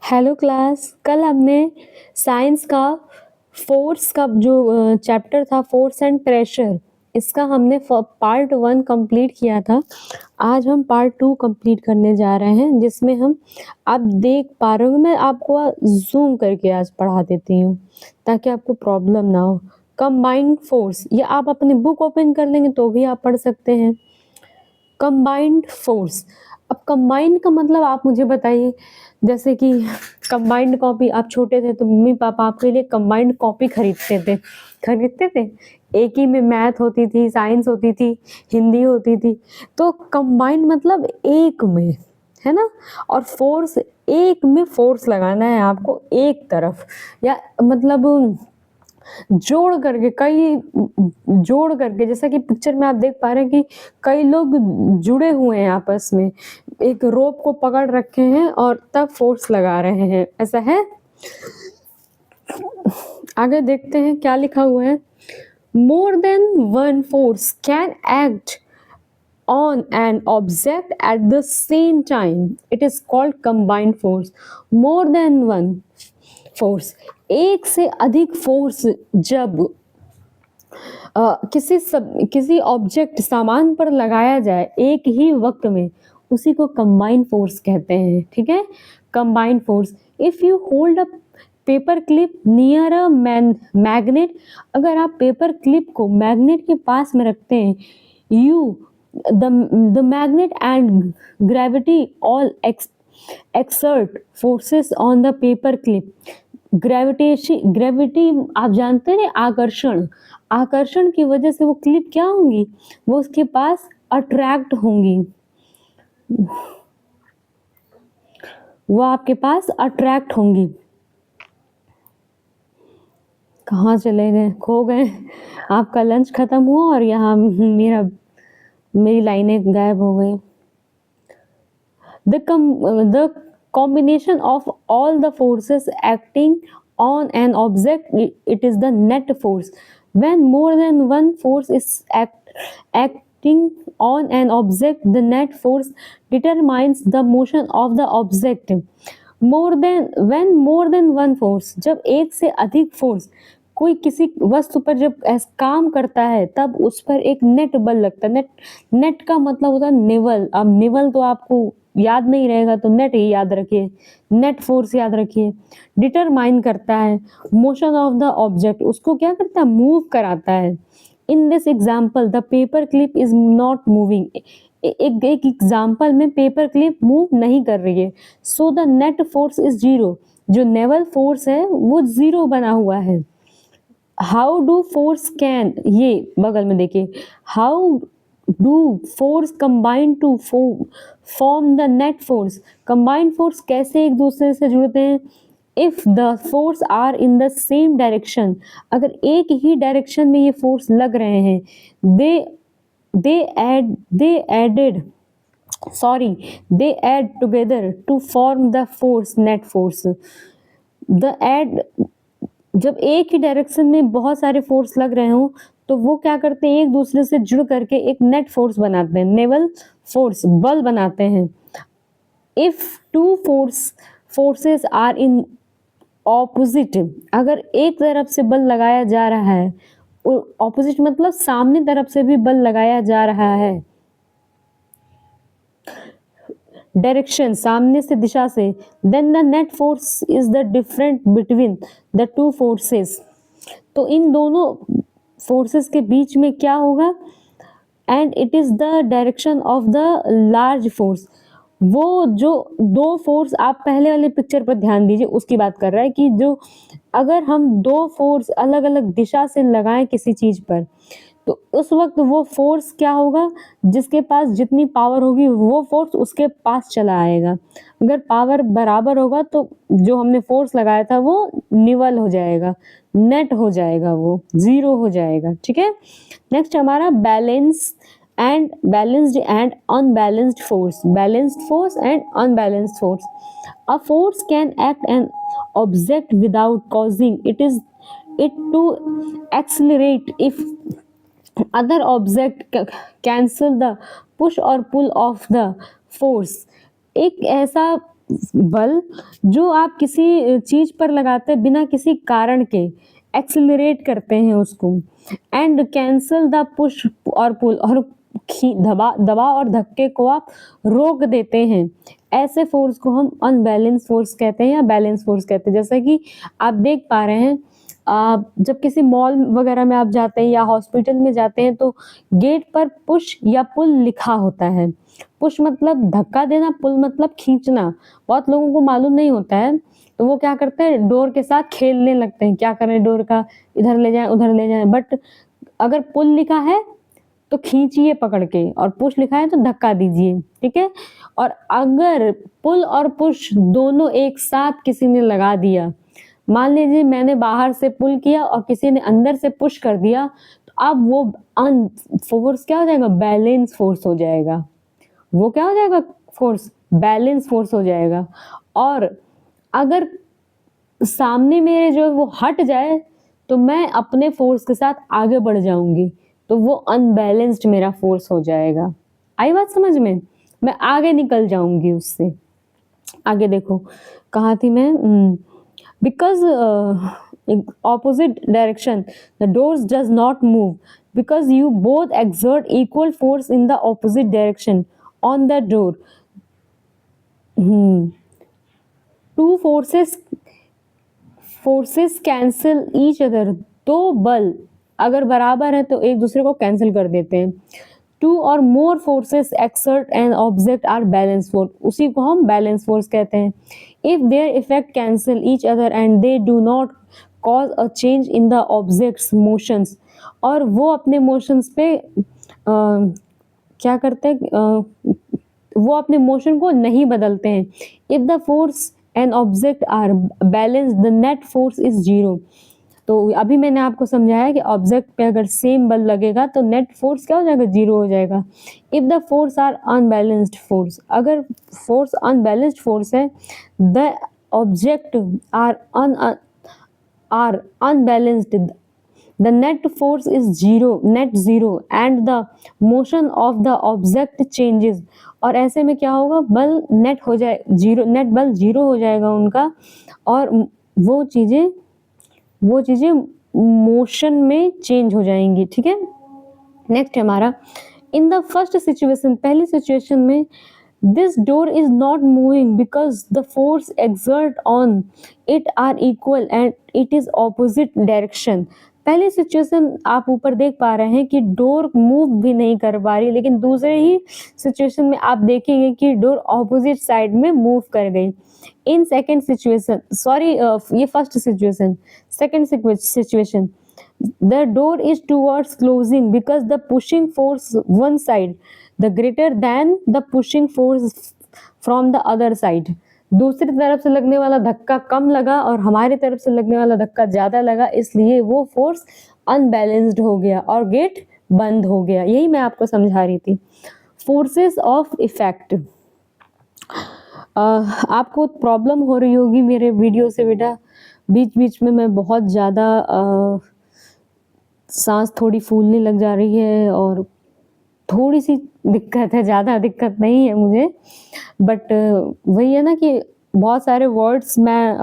Hello class. कल हमने science का फोर्स का जो चैप्टर था, फोर्स एंड प्रेशर, इसका हमने पार्ट 1 कंप्लीट किया था। आज हम पार्ट 2 कंप्लीट करने जा रहे हैं, जिसमें हम आप देख पा रहे हो, मैं आपको जूम करके आज पढ़ा देती हूँ ताकि आपको प्रॉब्लम ना हो। कंबाइंड फोर्स, ये आप अपनी बुक ओपन कर लेंगे तो भी आप पढ़ सकते हैं। कंबाइंड फोर्स, अब कंबाइंड का मतलब आप मुझे बताइए। जैसे कि कंबाइंड कॉपी, आप छोटे थे तो मम्मी पापा आपके लिए कंबाइंड कॉपी खरीदते थे। एक ही में मैथ होती थी, साइंस होती थी, हिंदी होती थी। तो कंबाइंड मतलब एक में, है ना। और फोर्स, एक में फोर्स लगाना है आपको एक तरफ, या मतलब जोड़ करके जैसा कि पिक्चर में आप देख पा रहे हैं कि कई लोग जुड़े हुए हैं आपस में, एक रोप को पकड़ रखे हैं और तब फोर्स लगा रहे हैं, ऐसा है। आगे देखते हैं क्या लिखा हुआ है। More than one force can act on an object at the same time. It is called combined force. More than one force, एक से अधिक फोर्स जब किसी ऑब्जेक्ट, सामान पर लगाया जाए एक ही वक्त में, उसी को कंबाइंड फोर्स कहते हैं। ठीक है, combined force. If you hold a paper clip near a magnet, अगर आप पेपर क्लिप को मैग्नेट के पास में रखते हैं, you the magnet and gravity all exert forces on the paper clip. Gravity आप जानते हैं, आकर्षण की वजह से वो क्लिप क्या होंगी, वो उसके पास अट्रैक्ट होंगी, वो आपके पास अट्रैक्ट होंगी। कहाँ चले गए, खो गए। आपका लंच खत्म हुआ और यहाँ मेरी लाइनें गायब हो गई। The combination of all the forces acting on an object, it is the net force. When more than one force is acting on an object, the net force determines the motion of the object. When more than one force, जब एक से अधिक force कोई किसी वस्तु पर जब काम करता है, तब उस पर एक नेट बल लगता है। नेट का मतलब होता है निवल। अब निवल तो आपको याद नहीं रहेगा, तो नेट ही याद रखिए, नेट फोर्स याद रखिए। डिटरमाइन करता है मोशन ऑफ द ऑब्जेक्ट, उसको क्या करता है, मूव कराता है। In this example the paper clip is not moving. एक एग्जाम्पल में पेपर क्लिप मूव नहीं कर रही है, so the net force is zero. जो नेवल फोर्स है वो जीरो बना हुआ है। हाउ डू फोर्स कैन, ये बगल में देखिए, how do force combine to form the net force. Combined force कैसे एक दूसरे से जुड़ते हैं। If the force are in the same direction, अगर एक ही डायरेक्शन में ये फोर्स लग रहे हैं, they add together to form the force, net force. जब एक ही डायरेक्शन में बहुत सारे फोर्स लग रहे हो, तो वो क्या करते हैं, एक दूसरे से जुड़ करके एक नेट फोर्स बनाते हैं, नेवल फोर्स, बल बनाते हैं। If two forces are in opposite, अगर एक तरफ से बल लगाया जा रहा है, ऑपोजिट मतलब सामने तरफ से भी बल लगाया जा रहा है, डायरेक्शन सामने से, दिशा से, then the net force is the different between the two forces. तो इन दोनों फोर्सेस के बीच में क्या होगा, and it is the direction of the large force. वो जो दो फोर्स, आप पहले वाले पिक्चर पर ध्यान दीजिए, उसकी बात कर रहा है कि जो अगर हम दो फोर्स अलग अलग दिशा से लगाएं किसी चीज पर, तो उस वक्त वो फोर्स क्या होगा, जिसके पास जितनी पावर होगी वो फोर्स उसके पास चला आएगा। अगर पावर बराबर होगा तो जो हमने फोर्स लगाया था वो निवल हो जाएगा, नेट हो जाएगा, वो जीरो हो जाएगा। ठीक है, नेक्स्ट हमारा balanced and unbalanced force. Balanced force and unbalanced force. A force can act an object without causing it to accelerate if other object cancel the push or pull of the force। एक ऐसा बल जो आप किसी चीज पर लगाते हैं बिना किसी कारण के, एक्सेलरेट करते हैं उसको। एंड कैंसल द पुश और पुल, और दबाव और धक्के को आप रोक देते हैं। ऐसे फोर्स को हम अनबैलेंस फोर्स कहते हैं या बैलेंस फोर्स कहते हैं। जैसा कि आप देख पा रहे हैं, जब किसी मॉल वगैरह में आप जाते हैं या हॉस्पिटल में जाते हैं तो गेट पर पुश या पुल लिखा होता है। पुश मतलब धक्का देना, पुल मतलब खींचना। बहुत लोगों को मालूम नहीं होता है, तो वो क्या करते हैं, डोर के साथ खेलने लगते हैं, क्या करें डोर का, इधर ले जाएं उधर ले जाएं। बट अगर पुल लिखा है तो खींचिए पकड़ के, और पुश लिखा है तो धक्का दीजिए, ठीक है। और अगर पुल और पुश दोनों एक साथ किसी ने लगा दिया, मान लीजिए मैंने बाहर से पुल किया और किसी ने अंदर से पुश कर दिया, तो अब वो फोर्स क्या हो जाएगा, बैलेंस फोर्स हो जाएगा। वो क्या हो जाएगा, फोर्स बैलेंस फोर्स हो जाएगा। और अगर सामने मेरे जो है वो हट जाए तो मैं अपने फोर्स के साथ आगे बढ़ जाऊंगी, तो वो अनबैलेंस्ड मेरा फोर्स हो जाएगा। आई बात समझ में, मैं आगे निकल जाऊंगी उससे। आगे देखो कहाँ थी मैं, because opposite direction the doors does not move because you both exert equal force in the opposite direction on the door. Two forces cancel each other. दो बल अगर बराबर है तो एक दूसरे को कैंसिल कर देते हैं। Two or more forces exert an object are balance force, उसी को हम बैलेंस फोर्स कहते हैं। If their effect cancel each other and they do not cause a change in the object's motions, और वो अपने मोशंस पे क्या करते हैं, वो अपने मोशन को नहीं बदलते हैं। If the force and object are balance the net force is zero. तो अभी मैंने आपको समझाया कि ऑब्जेक्ट पे अगर सेम बल लगेगा तो नेट फोर्स क्या हो जाएगा, जीरो हो जाएगा। If the force are unbalanced force, अगर फोर्स अनबैलेंस्ड फोर्स है, the object are unbalanced, the net force is net zero and the motion of the object changes। और ऐसे में क्या होगा, बल नेट हो जाए जीरो, नेट बल जीरो हो जाएगा उनका, और वो चीजें मोशन में चेंज हो जाएंगी, ठीक है। नेक्स्ट हमारा, इन द फर्स्ट सिचुएशन, पहली सिचुएशन में this door is not moving because the force exert on it are equal and it is opposite direction. पहली सिचुएशन आप ऊपर देख पा रहे हैं कि डोर मूव भी नहीं कर पा रही, लेकिन दूसरे ही सिचुएशन में आप देखेंगे कि डोर ऑपोजिट साइड में मूव कर गई। इन सेकेंड सिचुएशन, सॉरी ये first situation, second situation, the door is towards closing because the pushing force one side the greater than the pushing force from the other side। दूसरी तरफ से लगने वाला धक्का कम लगा और हमारी तरफ से लगने वाला धक्का ज्यादा लगा, इसलिए वो फोर्स अनबैलेंस्ड हो गया और गेट बंद हो गया। यही मैं आपको समझा रही थी। फोर्सेस ऑफ इफेक्ट, आपको प्रॉब्लम हो रही होगी मेरे वीडियो से बेटा, बीच बीच में मैं बहुत ज़्यादा सांस थोड़ी फूलने लग जा रही है और थोड़ी सी दिक्कत है, ज़्यादा दिक्कत नहीं है मुझे, बट वही है ना कि बहुत सारे वर्ड्स मैं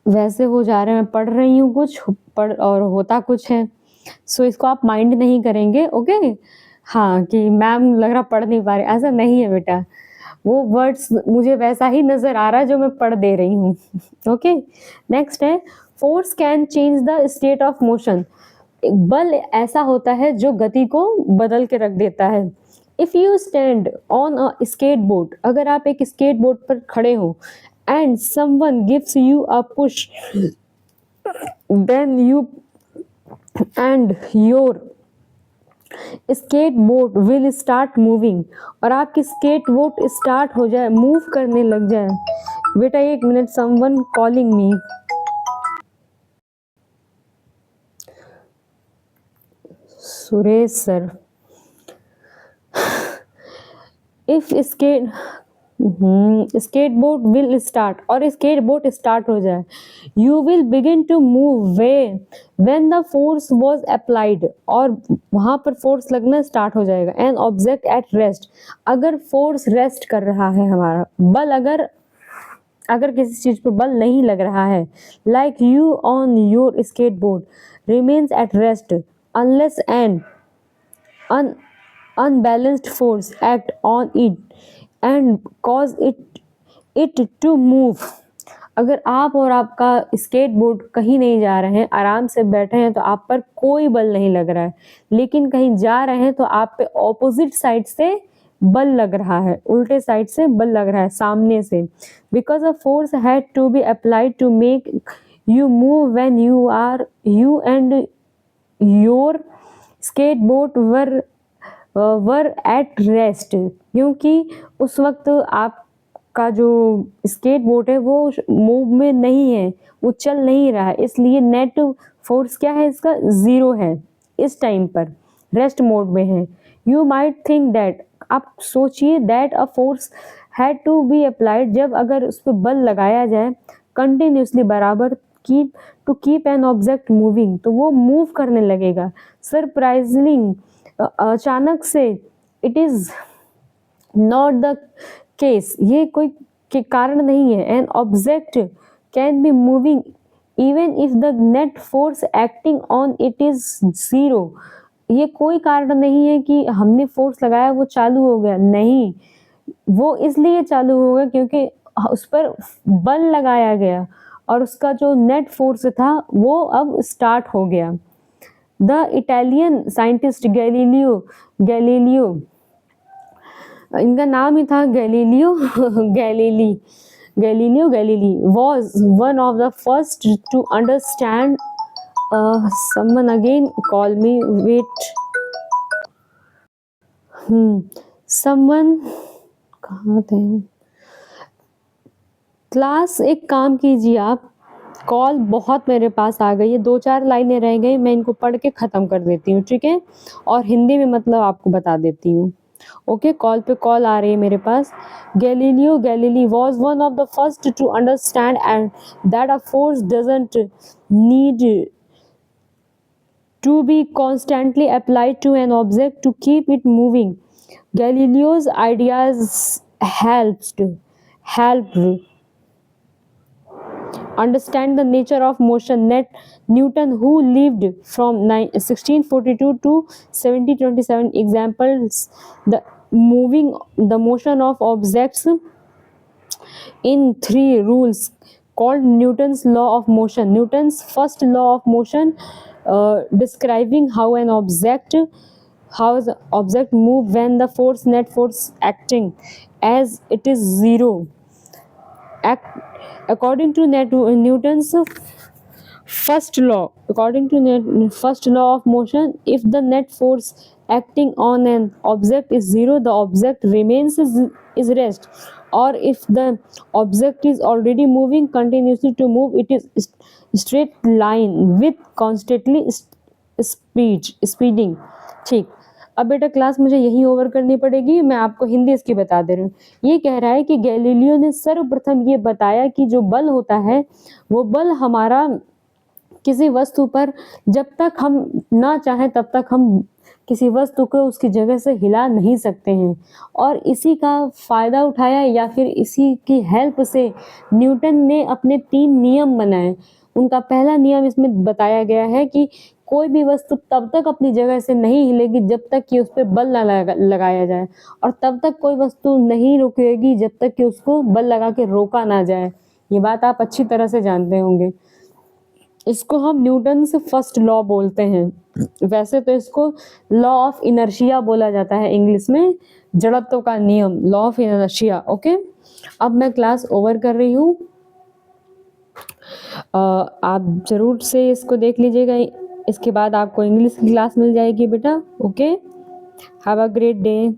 वैसे हो जा रहे हैं, मैं पढ़ रही हूँ कुछ और होता कुछ है, सो इसको आप माइंड नहीं करेंगे, ओके। हाँ कि मैम लग रहा पढ़ नहीं पा रही, ऐसा नहीं है बेटा, वो वर्ड्स मुझे वैसा ही नज़र आ रहा है जो मैं पढ़ दे रही हूँ, ओके। नेक्स्ट है, force can change the state of motion. बल ऐसा होता है जो गति को बदल के रख देता है। If you stand on a skateboard, अगर आप एक स्केट बोर्ड पर खड़े हो and someone gives you a push, then you and your skateboard will start moving, और आपकी स्केट बोर्ड स्टार्ट हो जाए, मूव करने लग जाए। बेटा एक minute, someone calling me. Suresh sir, if skate skateboard will start, और skateboard start हो जाए. You will begin to move when the force was applied, और वहाँ पर force लगना start हो जाएगा. An object at rest, अगर force rest कर रहा है हमारा बल, अगर किसी चीज पर बल नहीं लग रहा है, like you on your skateboard remains at rest unless an unbalanced force act on it and cause it to move. अगर आप और आपका स्केटबोर्ड कहीं नहीं जा रहे हैं, आराम से बैठे हैं, तो आप पर कोई बल नहीं लग रहा है, लेकिन कहीं जा रहे हैं तो आप पे ऑपोजिट साइड से बल लग रहा है, उल्टे साइड से बल लग रहा है, सामने से. Because a force had to be applied to make you move when you and your skateboard were at rest, क्योंकि उस वक्त आपका जो स्केटबोर्ड है वो मूव में नहीं है, वो चल नहीं रहा है, इसलिए नेट फोर्स क्या है इसका, जीरो है, इस टाइम पर रेस्ट मोड में है. यू माइट थिंक दैट, आप सोचिए, that a force had to be applied, जब अगर उस पर बल लगाया जाए कंटिन्यूसली बराबर to keep an object moving, तो वो मूव करने लगेगा. सरप्राइजिंग, अचानक से, it is not the case, ये कोई के कारण नहीं है. An object can be moving even if the net force acting on it is zero. ये कोई कारण नहीं है कि हमने फोर्स लगाया वो चालू हो गया, नहीं, वो इसलिए चालू हो गया क्योंकि उस पर बल लगाया गया और उसका जो नेट फोर्स था वो अब स्टार्ट हो गया. द इटालियन साइंटिस्ट गैलीलियो, इनका नाम ही था Galilei was one of the first to understand. Someone again call me, wait. Someone, कहाँ थे क्लास, एक काम कीजिए आप, कॉल बहुत मेरे पास आ गई है, 2-4 लाइनें रह गई, मैं इनको पढ़ के ख़त्म कर देती हूँ, ठीक है, और हिंदी में मतलब आपको बता देती हूँ. ओके, कॉल पे कॉल आ रही है मेरे पास. Galileo Galilei was one of the first to understand and that a force doesn't need to be constantly applied to an object to keep it moving. Galileo's ideas helped understand the nature of motion. Newton, who lived from 1642 to 1727, examples the motion of objects in 3 rules called Newton's law of motion. Newton's first law of motion, describing how the object move when the net force acting as it is zero. According to Newton's first law of motion, if the net force acting on an object is zero, the object remains is rest, or if the object is already moving continuously to move, it is straight line with constantly speeding. ठीक, अब बेटा class मुझे यही over करनी पड़ेगी, मैं आपको हिंदी इसकी बता दे रही हूँ. ये कह रहा है कि गैलीलियो ने सर्वप्रथम ये बताया कि जो बल होता है वो बल हमारा किसी वस्तु पर जब तक हम ना चाहें तब तक हम किसी वस्तु को उसकी जगह से हिला नहीं सकते हैं, और इसी का फ़ायदा उठाया या फिर इसी की हेल्प से न्यूटन ने अपने 3 नियम बनाए. उनका पहला नियम इसमें बताया गया है कि कोई भी वस्तु तब तक अपनी जगह से नहीं हिलेगी जब तक कि उस पर बल ना लगाया जाए, और तब तक कोई वस्तु नहीं रुकेगी जब तक कि उसको बल लगा के रोका ना जाए. ये बात आप अच्छी तरह से जानते होंगे. इसको हम न्यूटन से फर्स्ट लॉ बोलते हैं. वैसे तो इसको लॉ ऑफ इनर्शिया बोला जाता है इंग्लिश में, जड़त्व का नियम, लॉ ऑफ इनर्शिया. ओके, अब मैं क्लास ओवर कर रही हूँ. आप ज़रूर से इसको देख लीजिएगा, इसके बाद आपको इंग्लिश की क्लास मिल जाएगी बेटा. Okay, have a great day.